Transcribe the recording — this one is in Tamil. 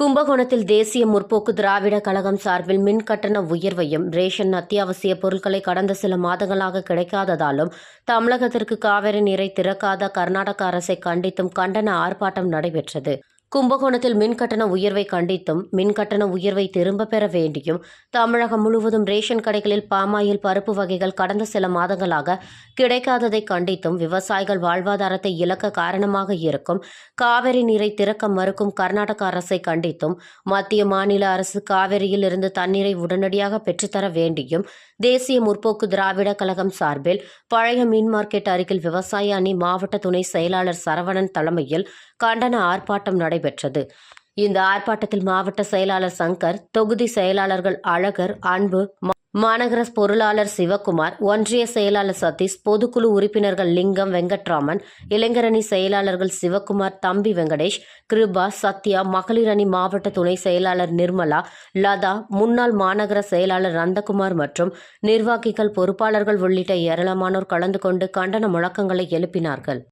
கும்பகோணத்தில் தேசிய முற்போக்கு திராவிட கழகம் சார்பில் மின் கட்டண உயர்வையும் ரேஷன் அத்தியாவசிய பொருட்களை கடந்த சில மாதங்களாக கிடைக்காததாலும் தமிழகத்திற்கு காவிரி நீரை திறக்காத கர்நாடக அரசை கண்டித்தும் கண்டன ஆர்ப்பாட்டம் நடைபெற்றது. கும்பகோணத்தில் மின் கட்டண உயர்வை கண்டித்தும் மின் கட்டண உயர்வை திரும்ப பெற வேண்டியும் தமிழகம் முழுவதும் ரேஷன் கடைகளில் பாமாயில் பருப்பு வகைகள் கடந்த சில மாதங்களாக கிடைக்காததை கண்டித்தும் விவசாயிகள் வாழ்வாதாரத்தை இழக்க காரணமாக இருக்கும் காவிரி நீரை திறக்க மறுக்கும் கர்நாடக அரசை கண்டித்தும் மத்திய மாநில அரசு காவிரியில் இருந்து தண்ணீரை உடனடியாக பெற்றுத்தர வேண்டியும் தேசிய முற்போக்கு திராவிட கழகம் சார்பில் பழைய மீன் மார்க்கெட் அருகில் விவசாய அணி மாவட்ட துணை செயலாளர் சரவணன் தலைமையில் கண்டன ஆர்ப்பாட்டம் நடைபெற்றது. இந்த ஆர்ப்பாட்டத்தில் மாவட்ட செயலாளர் சங்கர், தொகுதி செயலாளர்கள் அழகர், அன்பு, மாநகர பொருளாளர் சிவக்குமார், ஒன்றிய செயலாளர் சதீஷ், பொதுக்குழு உறுப்பினர்கள் லிங்கம், வெங்கட்ராமன், இளைஞரணி செயலாளர்கள் சிவக்குமார், தம்பி வெங்கடேஷ், கிருபா, சத்யா, மகளிர் அணி மாவட்ட துணை செயலாளர் நிர்மலா, லதா, முன்னாள் மாநகர செயலாளர் நந்தகுமார் மற்றும் நிர்வாகிகள், பொறுப்பாளர்கள் உள்ளிட்ட ஏராளமானோர் கலந்து கொண்டு கண்டன முழக்கங்களை எழுப்பினார்கள்.